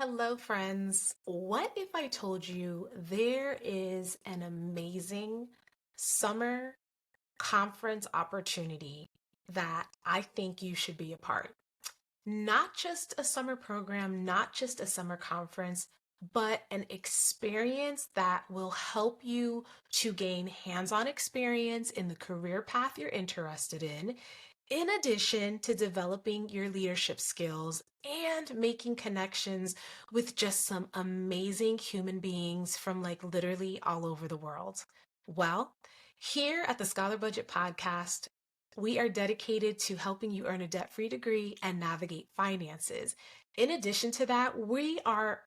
Hello, friends. What if I told you there is an amazing summer conference opportunity that I think you should be a part? Not just a summer program, not just a summer conference, but an experience that will help you to gain hands on experience in the career path you're interested in addition to developing your leadership skills and making connections with just some amazing human beings from like literally all over the world. Well, here at the Scholar Budget Podcast, we are dedicated to helping you earn a debt free degree and navigate finances. In addition to that, we are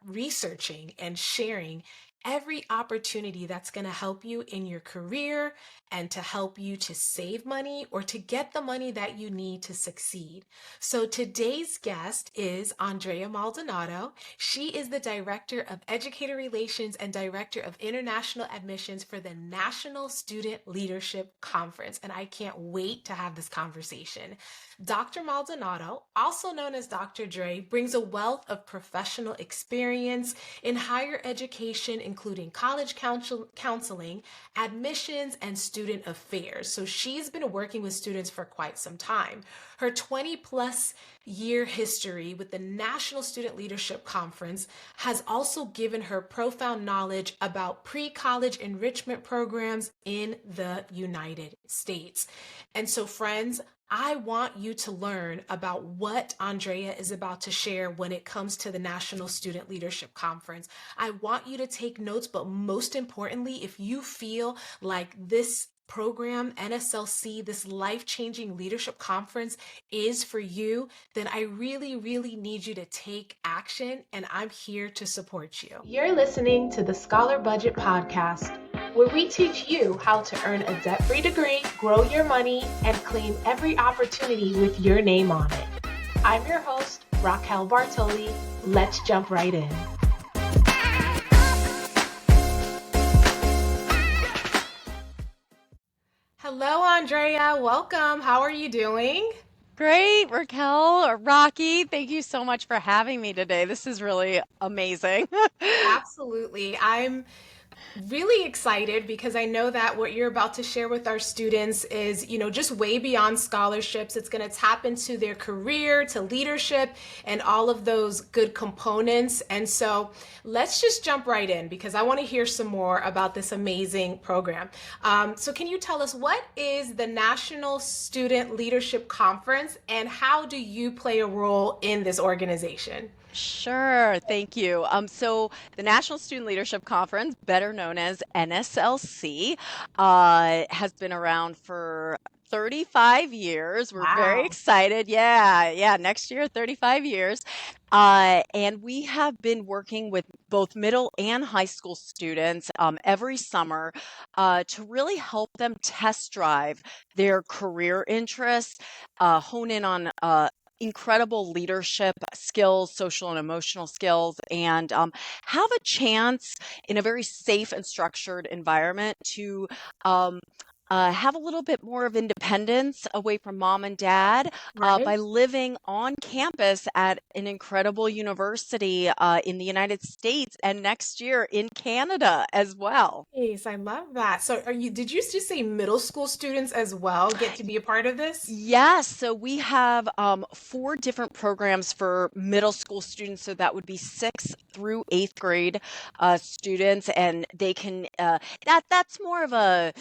researching and sharing every opportunity that's going to help you in your career and to help you to save money or to get the money that you need to succeed. So today's guest is Andrea Maldonado. She is the Director of Educator Relations and Director of International Admissions for the National Student Leadership Conference. And I can't wait to have this conversation. Dr. Maldonado, also known as Dr. Dre, brings a wealth of professional experience in higher education, including college counseling, admissions, and student affairs. So she's been working with students for quite some time. Her 20 plus year history with the National Student Leadership Conference has also given her profound knowledge about pre-college enrichment programs in the United States. And so, friends, I want you to learn about what Andrea is about to share when it comes to the National Student Leadership Conference. I want you to take notes, but most importantly, if you feel like this program, NSLC, this life-changing leadership conference is for you, then I really, really need you to take action, and I'm here to support you. You're listening to the Scholar Budget Podcast, where we teach you how to earn a debt-free degree, grow your money, and claim every opportunity with your name on it. I'm your host, Raquel Bartoli. Let's jump right in. Hello, Andrea. Welcome. How are you doing? Great, Raquel, or Rocky. Thank you so much for having me today. This is really amazing. Absolutely. I'm really excited because I know that what you're about to share with our students is, just way beyond scholarships. It's going to tap into their career, to leadership, and all of those good components. And so let's just jump right in because I want to hear some more about this amazing program. So can you tell us what is the National Student Leadership Conference and how do you play a role in this organization? Sure, thank you. So the National Student Leadership Conference, better known as NSLC, has been around for 35 years. We're very Wow. excited. Yeah, next year, 35 years. And we have been working with both middle and high school students every summer to really help them test drive their career interests, hone in on incredible leadership skills, social and emotional skills, and have a chance in a very safe and structured environment to have a little bit more of independence away from mom and dad Right. by living on campus at an incredible university in the United States and next year in Canada as well. Nice, I love that. So did you just say middle school students as well get to be a part of this? Yes, so we have four different programs for middle school students. So that would be sixth through eighth grade students, and they can that's more of a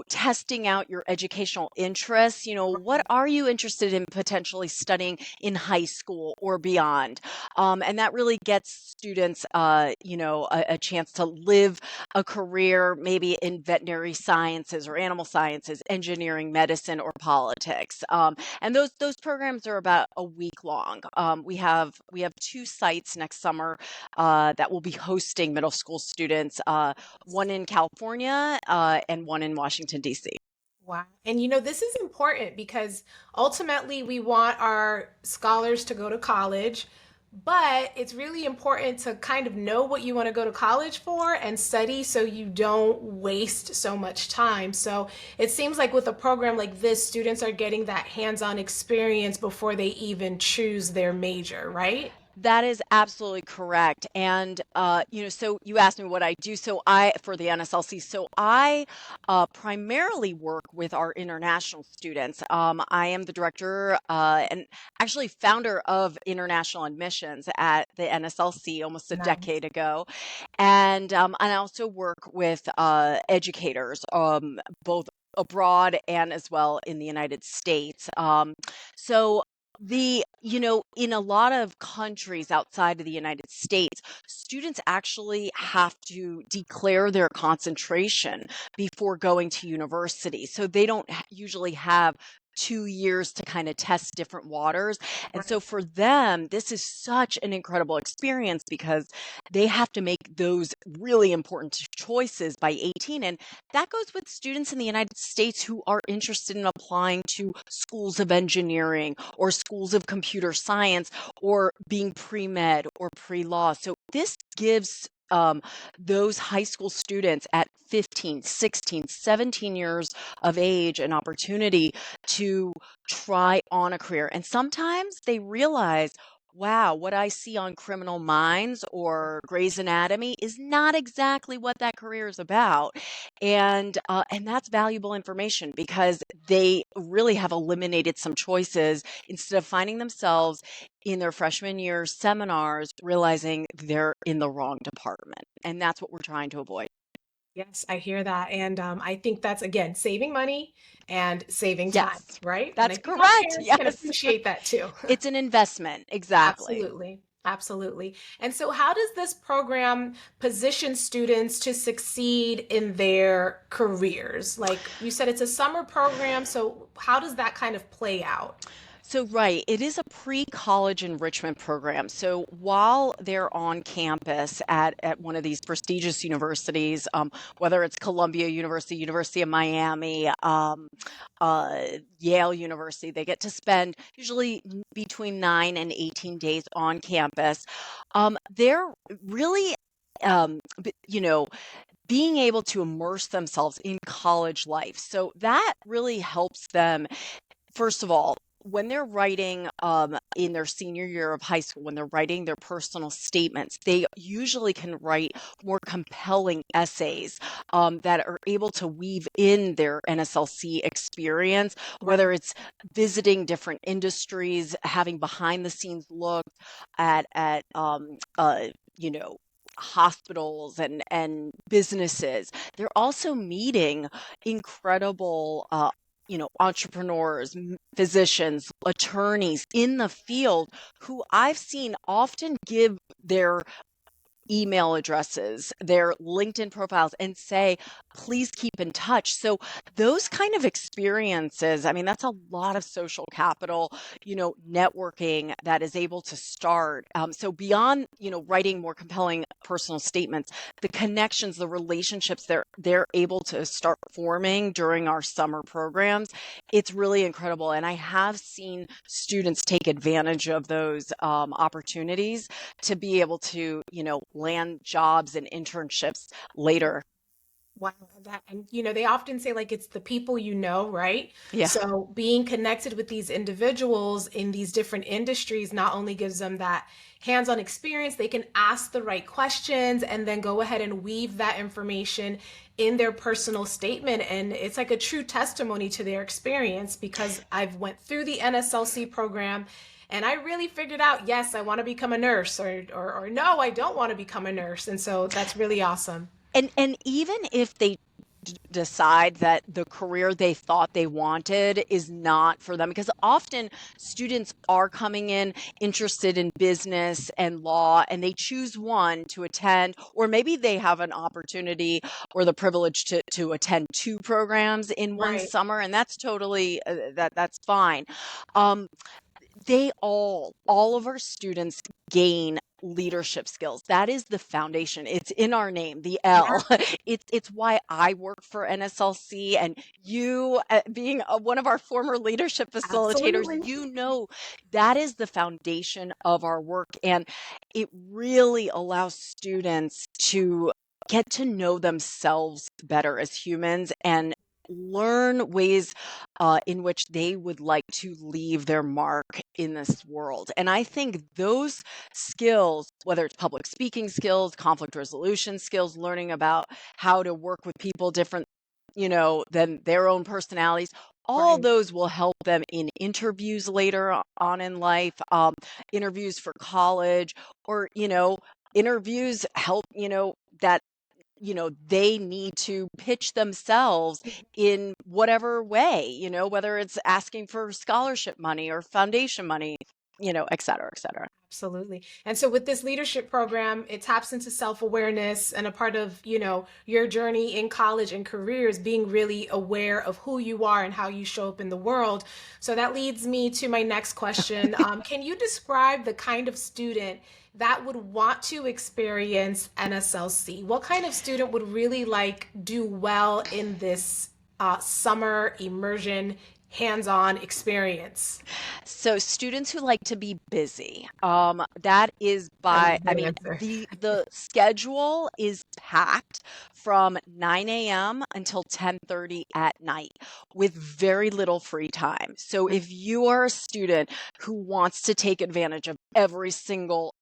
testing out your educational interests. What are you interested in potentially studying in high school or beyond? And that really gets students, a chance to live a career maybe in veterinary sciences or animal sciences, engineering, medicine, or politics. And those programs are about a week long. We have two sites next summer that will be hosting middle school students, one in California and one in Washington, D.C. Wow. And this is important because ultimately we want our scholars to go to college, but it's really important to kind of know what you want to go to college for and study so you don't waste so much time. So it seems like with a program like this, students are getting that hands-on experience before they even choose their major, right? That is absolutely correct. And, so you asked me what I do. For the NSLC, I primarily work with our international students. I am the director and actually founder of international admissions at the NSLC almost a Nice. decade ago. And I also work with educators, both abroad and as well in the United States. So in a lot of countries outside of the United States, students actually have to declare their concentration before going to university. So they don't usually have 2 years to kind of test different waters. And so Right. for them, this is such an incredible experience because they have to make those really important choices by 18. And that goes with students in the United States who are interested in applying to schools of engineering or schools of computer science or being pre-med or pre-law. So this gives those high school students at 15, 16, 17 years of age an opportunity to try on a career. And sometimes they realize, wow, what I see on Criminal Minds or Grey's Anatomy is not exactly what that career is about. And that's valuable information because they really have eliminated some choices instead of finding themselves in their freshman year seminars realizing they're in the wrong department. And that's what we're trying to avoid. Yes, I hear that. And I think that's, again, saving money and saving time, Yes, right? And I that's think our correct. parents can Yes. appreciate that too. It's an investment. Exactly. Absolutely. Absolutely. And so, how does this program position students to succeed in their careers? Like you said, it's a summer program. So, how does that kind of play out? So, right, it is a pre-college enrichment program. So, while they're on campus at one of these prestigious universities, whether it's Columbia University, University of Miami, uh, Yale University, they get to spend usually between 9 and 18 days on campus. They're really being able to immerse themselves in college life. So that really helps them. First of all, when they're writing in their senior year of high school, when they're writing their personal statements, they usually can write more compelling essays that are able to weave in their NSLC experience, Right. whether it's visiting different industries, having behind the scenes look at you know hospitals and businesses. They're also meeting incredible entrepreneurs, physicians, attorneys in the field who I've seen often give their email addresses, their LinkedIn profiles, and say, please keep in touch. So, those kind of experiences, I mean, that's a lot of social capital, networking that is able to start. So, beyond, writing more compelling personal statements, the connections, the relationships they're able to start forming during our summer programs, it's really incredible. And I have seen students take advantage of those opportunities to be able to, land jobs and internships later. Wow, that and they often say like it's the people you know, right? Yeah. So being connected with these individuals in these different industries not only gives them that hands-on experience, they can ask the right questions and then go ahead and weave that information in their personal statement. And it's like a true testimony to their experience because I've went through the NSLC program and I really figured out, yes, I want to become a nurse or no, I don't want to become a nurse. And so that's really awesome. And even if they decide that the career they thought they wanted is not for them, because often students are coming in interested in business and law and they choose one to attend, or maybe they have an opportunity or the privilege to attend two programs in one Right. summer, and that's totally that's fine. um, all of our students gain leadership skills. That is the foundation. It's in our name, the Yeah, L. It's why I work for NSLC, and you, being one of our former leadership facilitators, absolutely. that is the foundation of our work, and it really allows students to get to know themselves better as humans and learn ways in which they would like to leave their mark in this world. And I think those skills, whether it's public speaking skills, conflict resolution skills, learning about how to work with people different, than their own personalities, all Right. those will help them in interviews later on in life, interviews for college, or, interviews help, that they need to pitch themselves in whatever way, whether it's asking for scholarship money or foundation money, et cetera, et cetera. Absolutely. And so with this leadership program, it taps into self-awareness, and a part of, your journey in college and career is being really aware of who you are and how you show up in the world. So that leads me to my next question. Can you describe the kind of student that would want to experience NSLC? What kind of student would really do well in this summer immersion hands-on experience? So students who like to be busy, that is I love I that mean, answer. the schedule is packed from 9 a.m. until 10:30 at night with very little free time. So if you are a student who wants to take advantage of every single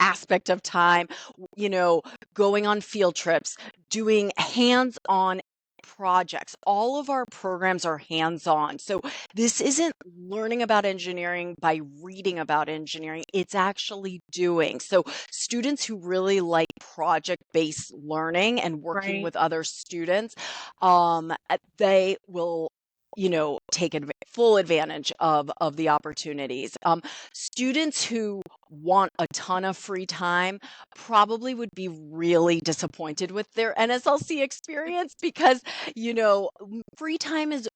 aspect of time, you know, going on field trips, doing hands-on projects. All of our programs are hands-on. So this isn't learning about engineering by reading about engineering. It's actually doing. So students who really like project-based learning and working Right. with other students, they will take full advantage of the opportunities. Students who want a ton of free time probably would be really disappointed with their NSLC experience because free time is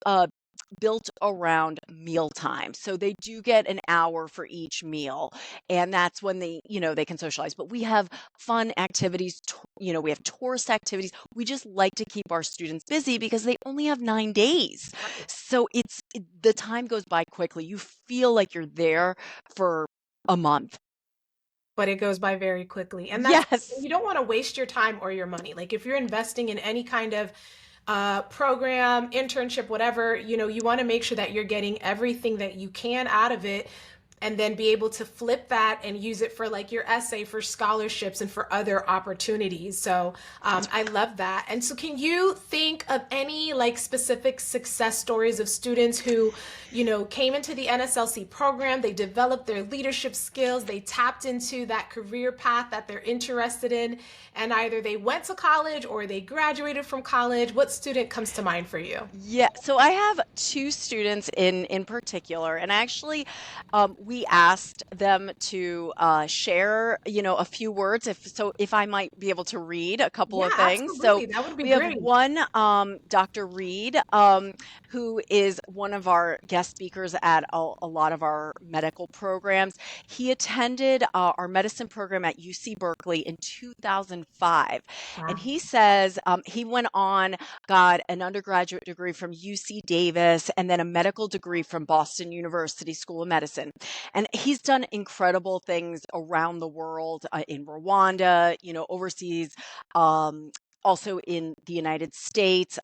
built around mealtime. So they do get an hour for each meal, and that's when they can socialize. But we have fun activities, we have tourist activities. We just like to keep our students busy because they only have 9 days. Right. So the time goes by quickly. You feel like you're there for a month. But it goes by very quickly. And Yes. you don't want to waste your time or your money. Like if you're investing in any kind of program, internship, whatever, you want to make sure that you're getting everything that you can out of it, and then be able to flip that and use it for your essay, for scholarships, and for other opportunities. So I love that. And so can you think of any specific success stories of students who came into the NSLC program, they developed their leadership skills, they tapped into that career path that they're interested in, and either they went to college or they graduated from college? What student comes to mind for you? Yeah, so I have two students in particular, and actually, we asked them to share, a few words. If I might be able to read a couple Yeah, of things. So absolutely. That would be we have great. one, Dr. Reed, who is one of our guest speakers at a lot of our medical programs. He attended our medicine program at UC Berkeley in 2005, and Wow. he says he went on, got an undergraduate degree from UC Davis, and then a medical degree from Boston University School of Medicine. And he's done incredible things around the world, in Rwanda, overseas. Also in the United States.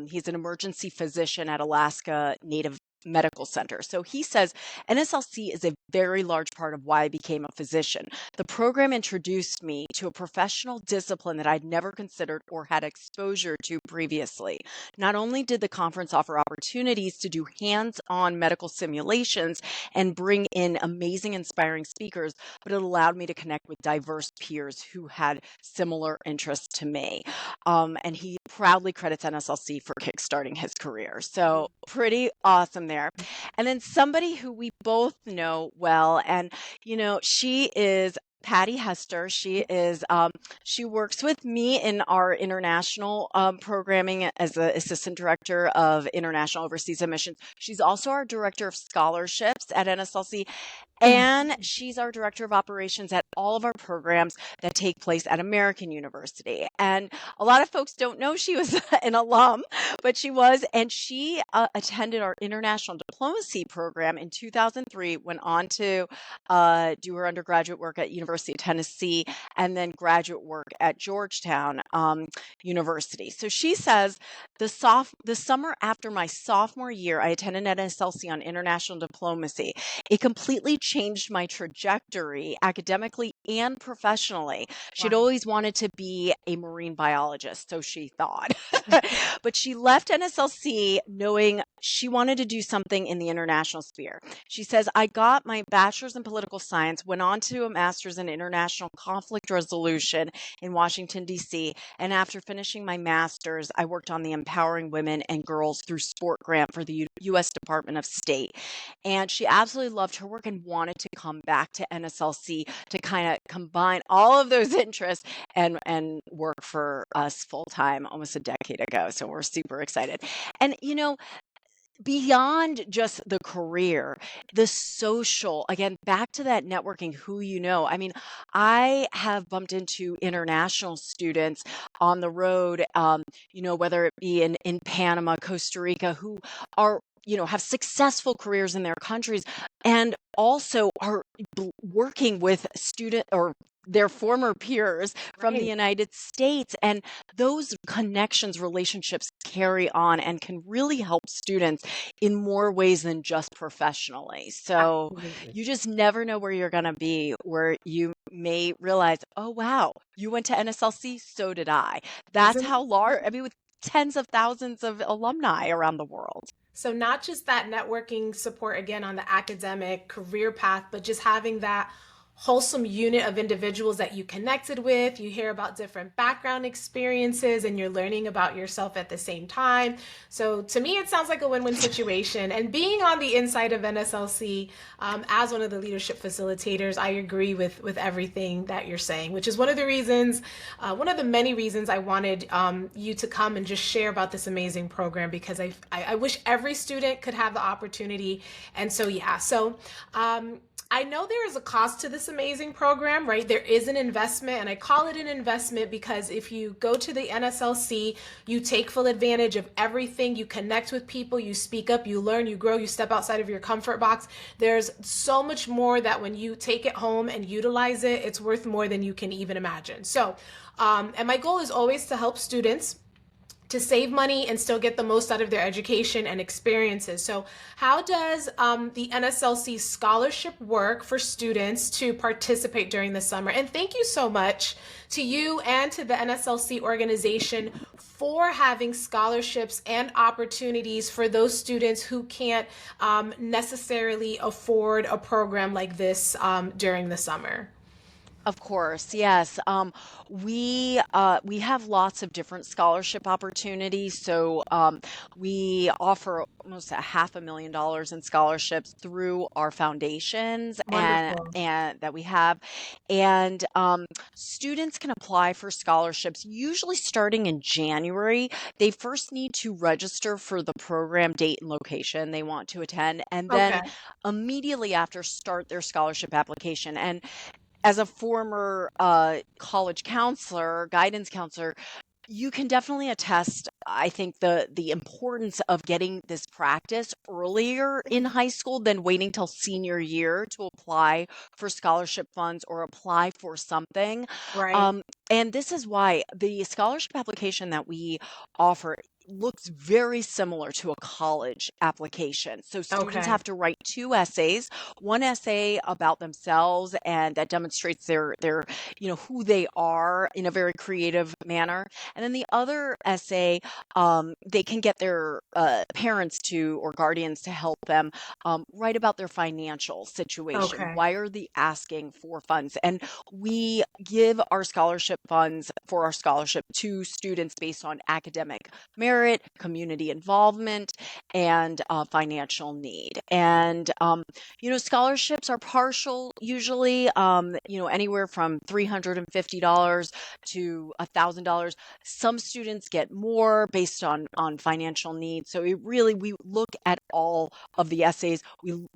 He's an emergency physician at Alaska Native Medical Center. So he says NSLC is a very large part of why I became a physician. The program introduced me to a professional discipline that I'd never considered or had exposure to previously. Not only did the conference offer opportunities to do hands-on medical simulations and bring in amazing, inspiring speakers, but it allowed me to connect with diverse peers who had similar interests to me. And he proudly credits NSLC for kickstarting his career. So pretty awesome there. And then somebody who we both know well, and she is Patty Hester. She works with me in our international programming as the assistant director of international overseas admissions. She's also our director of scholarships at NSLC. And she's our director of operations at all of our programs that take place at American University. And a lot of folks don't know she was an alum, but she was. And she attended our international diplomacy program in 2003, went on to do her undergraduate work at University of Tennessee, and then graduate work at Georgetown University. So she says, the summer after my sophomore year, I attended NSLC on international diplomacy. It completely changed my trajectory academically and professionally. She'd Wow. always wanted to be a marine biologist, so she thought. But she left NSLC knowing she wanted to do something in the international sphere. She says, I got my bachelor's in political science, went on to a master's in international conflict resolution in Washington, D.C. And after finishing my master's, I worked on the Empowering Women and Girls Through Sport grant for the U.S. Department of State. And she absolutely loved her work and wanted to come back to NSLC to kind of combine all of those interests and work for us full time almost a decade ago. So we're super excited. And, beyond just the career, the social, again, back to that networking, who you know. I mean, I have bumped into international students on the road, whether it be in Panama, Costa Rica, who are, have successful careers in their countries and also are working with student or their former peers from the Right. United States. And those connections, relationships carry on and can really help students in more ways than just professionally. So Absolutely. you just never know where you're going to be, where you may realize, oh, wow, you went to NSLC, so did I. That's Isn't how large, I mean, with tens of thousands of alumni around the world. So not just that networking support again on the academic career path, but just having that wholesome unit of individuals that you connected with. You hear about different background experiences and you're learning about yourself at the same time. So to me, it sounds like a win-win situation. And being on the inside of NSLC as one of the leadership facilitators, I agree with everything that you're saying, which is one of the reasons, one of the many reasons I wanted you to come and just share about this amazing program, because I wish every student could have the opportunity. And so, yeah, I know there is a cost to this amazing program, right? There is an investment, and I call it an investment because if you go to the NSLC, you take full advantage of everything. You connect with people, you speak up, you learn, you grow, you step outside of your comfort box. There's so much more that when you take it home and utilize it, it's worth more than you can even imagine. So, and my goal is always to help students to save money and still get the most out of their education and experiences. So how does the NSLC scholarship work for students to participate during the summer? And thank you so much to you and to the NSLC organization for having scholarships and opportunities for those students who can't necessarily afford a program like this during the summer. Of course, yes. We have lots of different scholarship opportunities. So we offer almost $500,000 in scholarships through our foundations Wonderful. and that we have, and students can apply for scholarships usually starting in January. They first need to register for the program date and location they want to attend, and then Okay. immediately after start their scholarship application. And as a former college counselor, guidance counselor, you can definitely attest, I think, the importance of getting this practice earlier in high school than waiting till senior year to apply for scholarship funds or apply for something. Right. Um, and this is why the scholarship application that we offer looks very similar to a college application. So students Okay. have to write two essays, one essay about themselves and that demonstrates their who they are in a very creative manner. And then the other essay, they can get their parents to or guardians to help them write about their financial situation. Okay. Why are they asking for funds? And we give our scholarship funds for our scholarship to students based on academic merit merit, community involvement, and financial need. And, scholarships are partial usually, anywhere from $350 to $1,000. Some students get more based on financial needs. So we look at all of the essays.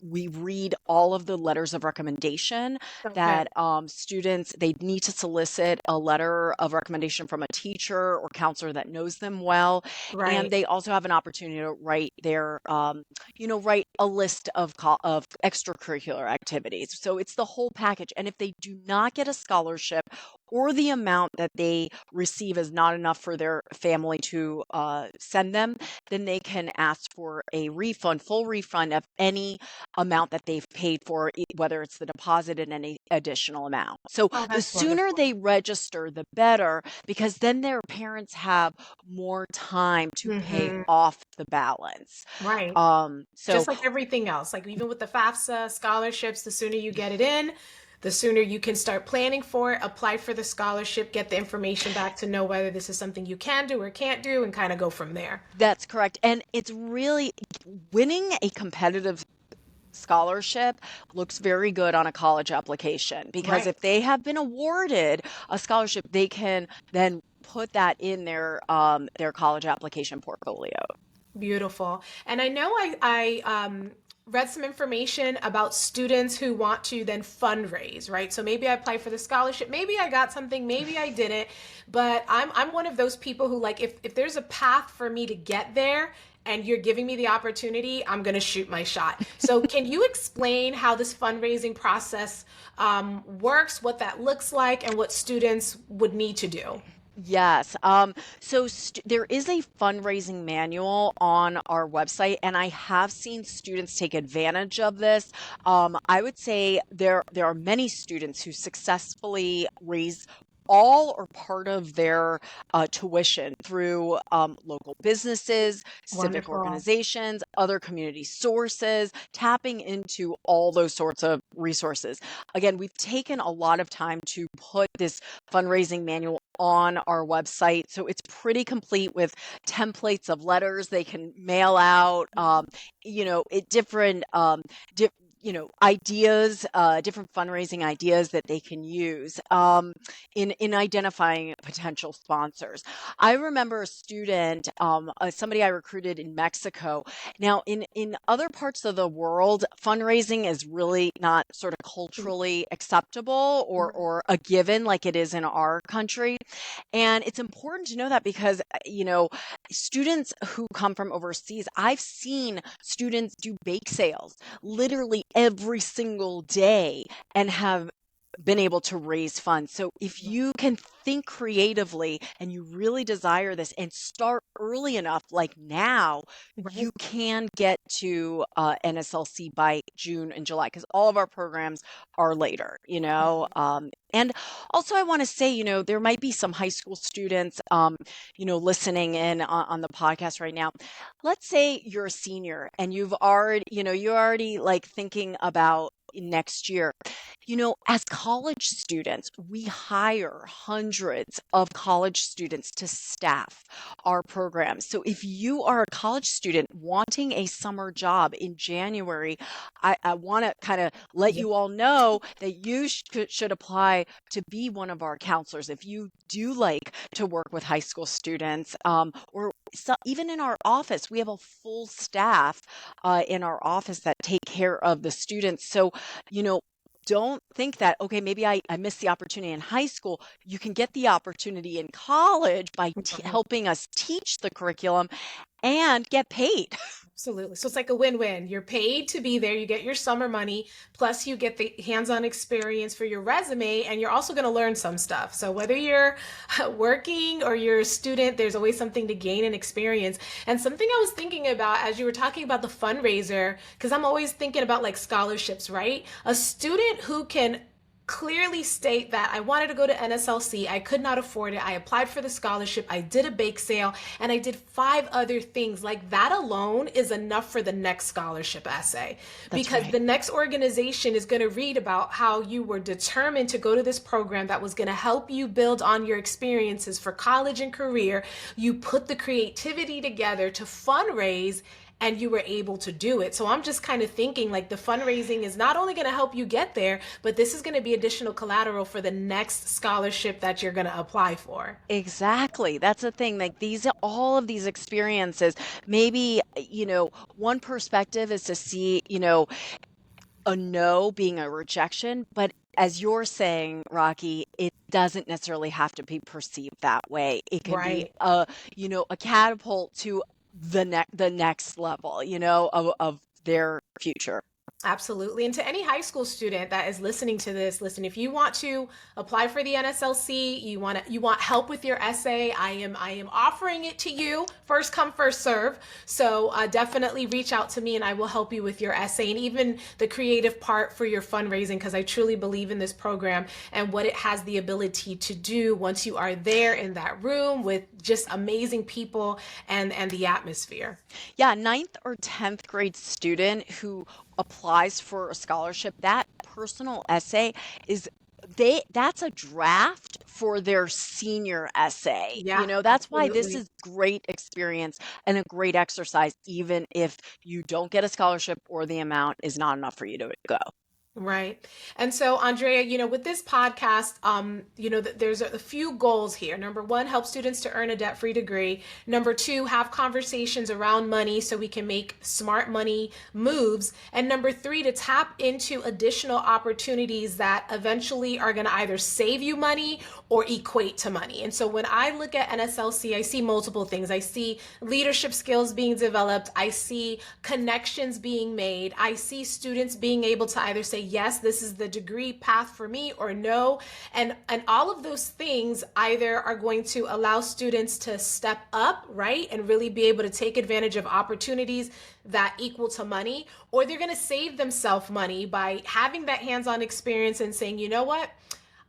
We read all of the letters of recommendation Okay. that students, they need to solicit a letter of recommendation from a teacher or counselor that knows them well. And Right. they also have an opportunity to write write a list of extracurricular activities. So it's the whole package. And if they do not get a scholarship, or the amount that they receive is not enough for their family to send them, then they can ask for a refund, full refund of any amount that they've paid for, whether it's the deposit and any additional amount. So Oh, the that's sooner wonderful. they register, the better, because then their parents have more time to pay Hmm. off the balance. Right. So Just like everything else, like even with the FAFSA scholarships, the sooner you get it in, the sooner you can start planning for it, apply for the scholarship, get the information back to know whether this is something you can do or can't do, and kind of go from there. that's correct. And it's really winning a competitive scholarship looks very good on a college application, because Right. if they have been awarded a scholarship, they can then put that in their college application portfolio. Beautiful. And I know I read some information about students who want to then fundraise, right? So maybe I applied for the scholarship, maybe I got something, maybe I didn't, but I'm one of those people who, like, if there's a path for me to get there and you're giving me the opportunity, I'm going to shoot my shot. So can you explain how this fundraising process works, what that looks like, and what students would need to do? Yes. So there is a fundraising manual on our website, and I have seen students take advantage of this. I would say there are many students who successfully raise all or part of their tuition through local businesses, civic Wonderful. organizations, other community sources, tapping into all those sorts of resources. Again, we've taken a lot of time to put this fundraising manual on our website. So it's pretty complete with templates of letters they can mail out, different, ideas, different fundraising ideas that they can use in identifying potential sponsors. I remember a student, somebody I recruited in Mexico. Now, in other parts of the world, fundraising is really not sort of culturally acceptable or a given like it is in our country. And it's important to know that, because, students who come from overseas, I've seen students do bake sales literally every single day and have been able to raise funds. So if you can think creatively and you really desire this and start early enough, like now, you Right. can get to NSLC by June and July, because all of our programs are later, and also I want to say, there might be some high school students, listening in on the podcast right now. Let's say you're a senior and you're already like thinking about next year. As college students, we hire hundreds of college students to staff our programs. So if you are a college student wanting a summer job in January, I want to kind of let Yeah. you all know that you should apply to be one of our counselors if you do like to work with high school students, or even in our office. We have a full staff in our office that take care of the students. So, you know, don't think that, okay, maybe I missed the opportunity in high school. You can get the opportunity in college by Right. helping us teach the curriculum and get paid. Absolutely. So it's like a win-win. You're paid to be there, you get your summer money, plus you get the hands-on experience for your resume, and you're also going to learn some stuff. So whether you're working or you're a student, there's always something to gain and experience. And something I was thinking about as you were talking about the fundraiser, because I'm always thinking about like scholarships, right? A student who can clearly state that I wanted to go to NSLC, I could not afford it, I applied for the scholarship, I did a bake sale, and I did 5 other things. Like that alone is enough for the next scholarship essay, That's because right. the next organization is going to read about how you were determined to go to this program that was going to help you build on your experiences for college and career. You put the creativity together to fundraise, and you were able to do it. So I'm just kind of thinking like the fundraising is not only going to help you get there, but this is going to be additional collateral for the next scholarship that you're going to apply for. Exactly. That's the thing. Like all of these experiences, maybe, one perspective is to see, a no being a rejection, but as you're saying, Rocky, it doesn't necessarily have to be perceived that way. It can be Right. a catapult to the next level, of their future. Absolutely. And to any high school student that is listening to this, listen, if you want to apply for the NSLC, you want help with your essay, I am offering it to you. First come, first serve. So definitely reach out to me and I will help you with your essay and even the creative part for your fundraising, because I truly believe in this program and what it has the ability to do once you are there in that room with just amazing people and the atmosphere. Yeah, ninth or 10th grade student who applies for a scholarship, that personal essay is that's a draft for their senior essay. Yeah, That's why this absolutely. is great experience and a great exercise, even if you don't get a scholarship or the amount is not enough for you to go. Right. And so, Andrea, with this podcast, there's a few goals here. Number one, help students to earn a debt-free degree. Number two, have conversations around money so we can make smart money moves. And number three, to tap into additional opportunities that eventually are going to either save you money or equate to money. And so when I look at NSLC, I see multiple things. I see leadership skills being developed. I see connections being made. I see students being able to either say, yes, this is the degree path for me, or no. And all of those things either are going to allow students to step up, right, and really be able to take advantage of opportunities that equal to money, or they're going to save themselves money by having that hands-on experience and saying, you know what,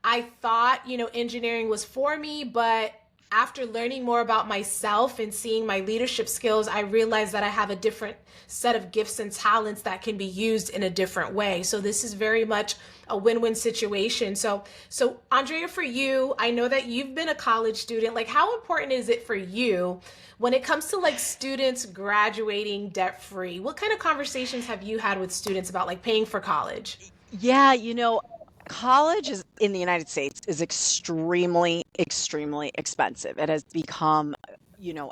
I thought, engineering was for me, but after learning more about myself and seeing my leadership skills, I realized that I have a different set of gifts and talents that can be used in a different way. So this is very much a win-win situation. So Andrea, for you, I know that you've been a college student. Like, how important is it for you when it comes to like students graduating debt-free? What kind of conversations have you had with students about like paying for college? Yeah, college is in the United States is extremely, extremely expensive. It has become,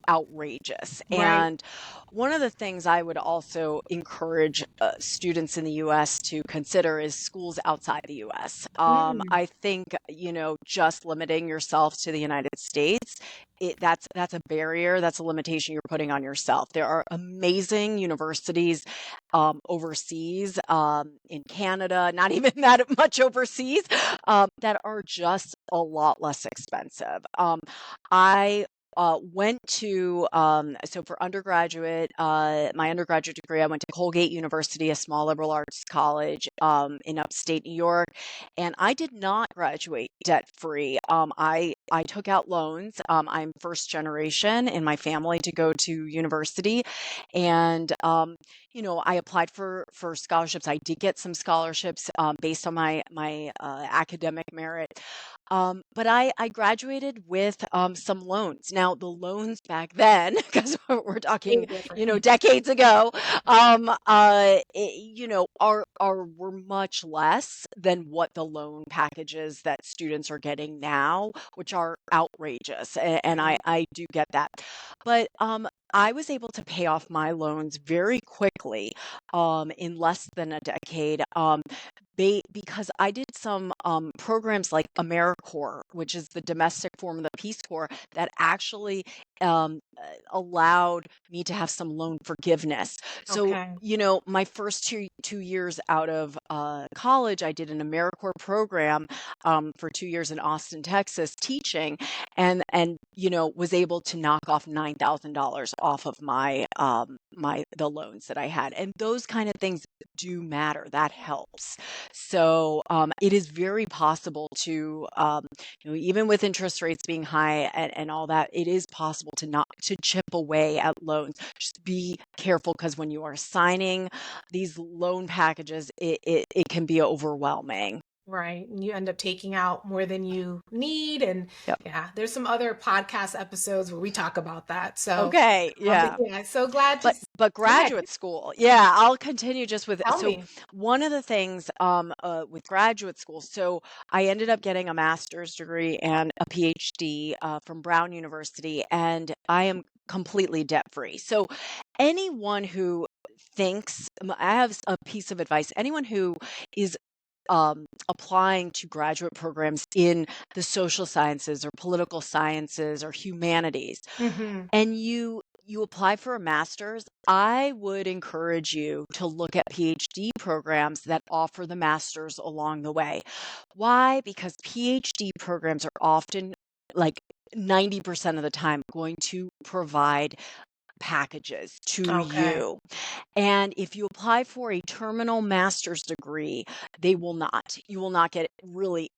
outrageous. Right. And one of the things I would also encourage students in the US to consider is schools outside the US. Mm, I think, just limiting yourself to the United States, that's a barrier, that's a limitation you're putting on yourself. There are amazing universities overseas, in Canada, not even that much overseas, that are just a lot less expensive. I went to, so for undergraduate, my undergraduate degree, I went to Colgate University, a small liberal arts college in upstate New York, and I did not graduate debt free. I took out loans. I'm first generation in my family to go to university, and I applied for scholarships. I did get some scholarships based on my academic merit. But I graduated with some loans. Now, the loans back then, because we're talking, way different. decades ago, were much less than what the loan packages that students are getting now, which are outrageous. And I do get that. But I was able to pay off my loans very quickly, in less than a decade. Because I did some programs like AmeriCorps, which is the domestic form of the Peace Corps, that actually allowed me to have some loan forgiveness. So, Okay. my first two years out of college, I did an AmeriCorps program for 2 years in Austin, Texas, teaching, and was able to knock off $9,000 off of the loans that I had, and those kind of things do matter. That helps. So it is very possible to, even with interest rates being high and all that, it is possible to chip away at loans. Just be careful, because when you are signing these loan packages, it can be overwhelming. Right. And you end up taking out more than you need. And Yep. yeah, there's some other podcast episodes where we talk about that. So, Okay. but Yeah. yeah, so glad to, But go ahead, graduate school, yeah, I'll continue just with, tell so me. one of the things with graduate school, so I ended up getting a master's degree and a PhD from Brown University, and I am completely debt free. So anyone who thinks, I have a piece of advice, anyone who is applying to graduate programs in the social sciences or political sciences or humanities, Hmm. and you apply for a master's, I would encourage you to look at PhD programs that offer the master's along the way. Why? Because PhD programs are often, like, 90% of the time going to provide packages to Okay. you. And if you apply for a terminal master's degree, they will not. You will not get really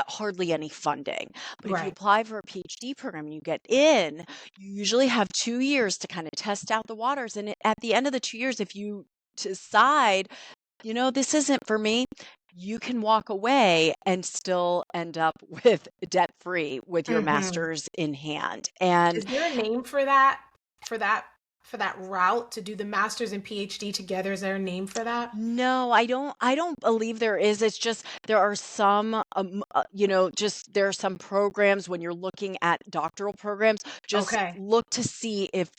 hardly any funding. But if you Right. apply for a PhD program and you get in, you usually have 2 years to kind of test out the waters. And at the end of the 2 years, if you decide, this isn't for me, you can walk away and still end up with debt free with your Hmm. master's in hand. And Is there a name for that? For that? For that route to do the master's and PhD together? Is there a name for that? no, I don't believe there is. It's just there are some just there are some programs when you're looking at doctoral programs, just Okay. look to see if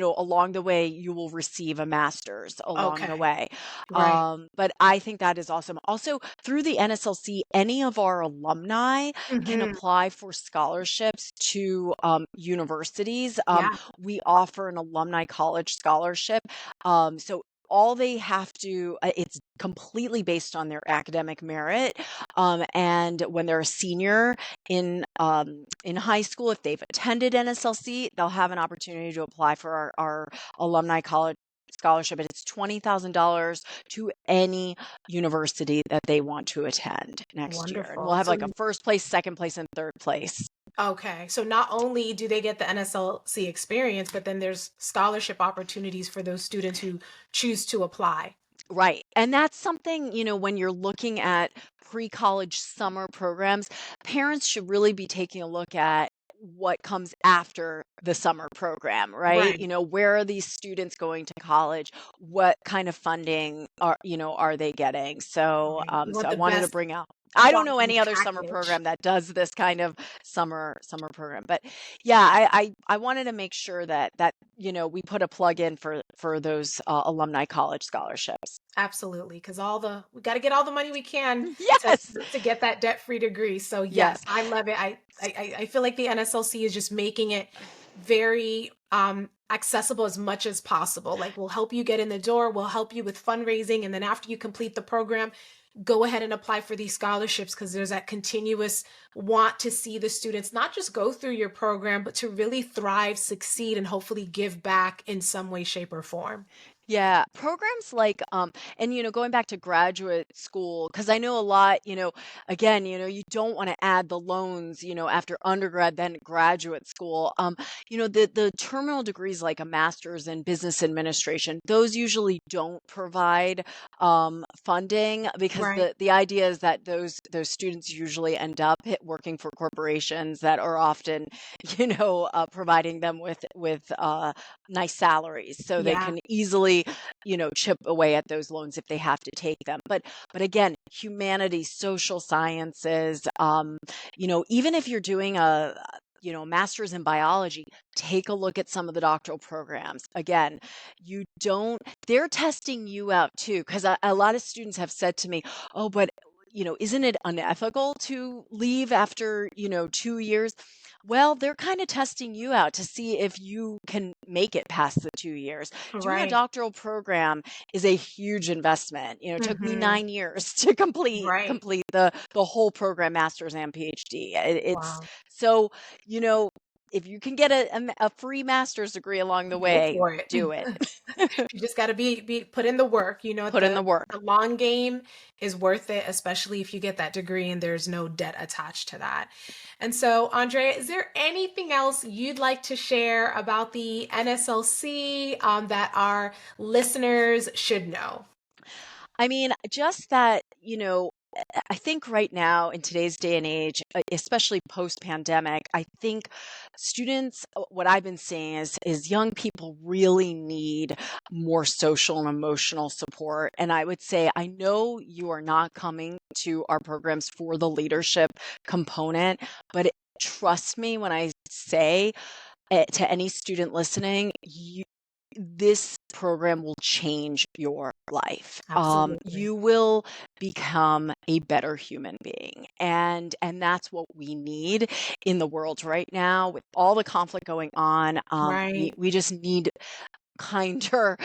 along the way you will receive a master's along the Okay. way. Right. But I think that is awesome. Also, through the NSLC, any of our alumni can Hmm. apply for scholarships to universities. Yeah. We offer an alumni college scholarship. So all they have to, it's completely based on their academic merit. And when they're a senior in high school, if they've attended NSLC, they'll have an opportunity to apply for our alumni college scholarship, and it's $20,000 to any university that they want to attend next year. And we'll Wonderful. have So, like a first place, second place, and third place. okay. So not only do they get the NSLC experience, but then there's scholarship opportunities for those students who choose to apply. Right. And that's something, when you're looking at pre-college summer programs, parents should really be taking a look at what comes after the summer program, right? Right. Where are these students going to college? What kind of funding are they getting? So, Right. You so want I the wanted to best bring out. I don't know quality any other summer package. program that does this kind of summer program, but yeah, I wanted to make sure that we put a plug in for those alumni college scholarships. Absolutely, because we got to get all the money we can to Yes. to get that debt-free degree. So Yes. yes, I love it. I feel like the NSLC is just making it very accessible as much as possible. Like we'll help you get in the door, we'll help you with fundraising, and then after you complete the program, go ahead and apply for these scholarships because there's that continuous want to see the students not just go through your program, but to really thrive, succeed, and hopefully give back in some way, shape, or form. Yeah, programs like and going back to graduate school, because I know a lot, again, you don't want to add the loans, after undergrad then graduate school. The terminal degrees like a master's in business administration, those usually don't provide funding, because Right. the idea is that those students usually end up working for corporations that are often, providing them with nice salaries, so they Yeah. can easily chip away at those loans if they have to take them. But again, humanities, social sciences, even if you're doing a master's in biology, take a look at some of the doctoral programs. Again, you don't they're testing you out too, because a lot of students have said to me, oh, but isn't it unethical to leave after 2 years? Well, they're kind of testing you out to see if you can make it past the 2 years. Doing a Right. doctoral program is a huge investment. It took me Hmm. 9 years to complete Right. complete the whole program, master's and PhD. It's Wow. so, you know, if you can get a free master's degree along the Go way, for it. do it. You just got to be put in the work. Put in the work. The long game is worth it, especially if you get that degree and there's no debt attached to that. And so, Andrea, is there anything else you'd like to share about the NSLC that our listeners should know? I mean, just that, I think right now in today's day and age, especially post-pandemic, I think students, what I've been seeing is young people really need more social and emotional support. And I would say, I know you are not coming to our programs for the leadership component, but trust me when I say to any student listening, this program will change your life. Absolutely. You will become a better human being. And that's what we need in the world right now with all the conflict going on. Right. We just need kinder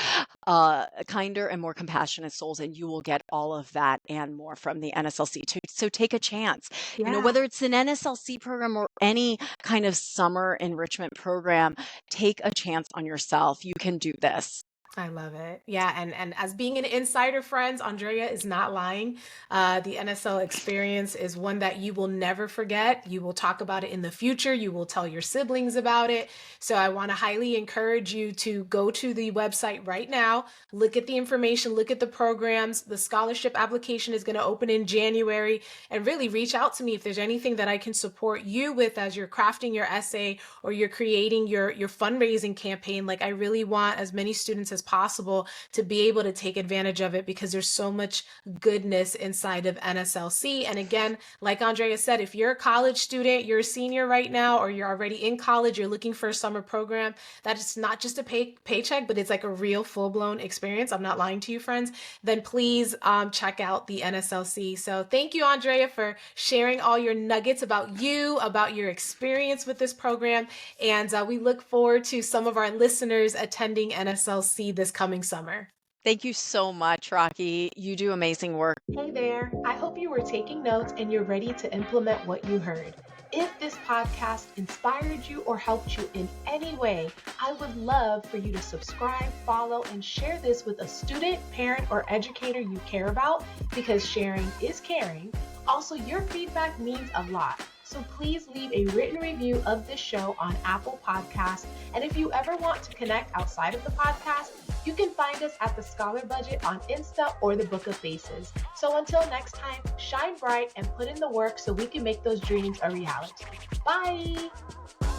and more compassionate souls, and you will get all of that and more from the NSLC. So take a chance. Yeah. Whether it's an NSLC program or any kind of summer enrichment program, take a chance on yourself. You can do this. I love it. Yeah. And as being an insider, friends, Andrea is not lying. The NSL experience is one that you will never forget. You will talk about it in the future. You will tell your siblings about it. So I want to highly encourage you to go to the website right now, look at the information, look at the programs. The scholarship application is going to open in January, and really reach out to me if there's anything that I can support you with as you're crafting your essay or you're creating your fundraising campaign. Like, I really want as many students as possible to be able to take advantage of it, because there's so much goodness inside of NSLC. And again, like Andrea said, if you're a college student, you're a senior right now, or you're already in college, you're looking for a summer program that is not just a paycheck, but it's like a real full-blown experience. I'm not lying to you, friends. Then please check out the NSLC. So thank you, Andrea, for sharing all your nuggets about you, about your experience with this program. And we look forward to some of our listeners attending NSLC this coming summer. Thank you so much, Rocky. You do amazing work. Hey there. I hope you were taking notes and you're ready to implement what you heard. If this podcast inspired you or helped you in any way, I would love for you to subscribe, follow, and share this with a student, parent, or educator you care about, because sharing is caring. Also, your feedback means a lot. So please leave a written review of this show on Apple Podcasts. And if you ever want to connect outside of the podcast, you can find us at The Scholar Budget on Insta or the Book of Faces. So until next time, shine bright and put in the work so we can make those dreams a reality. Bye!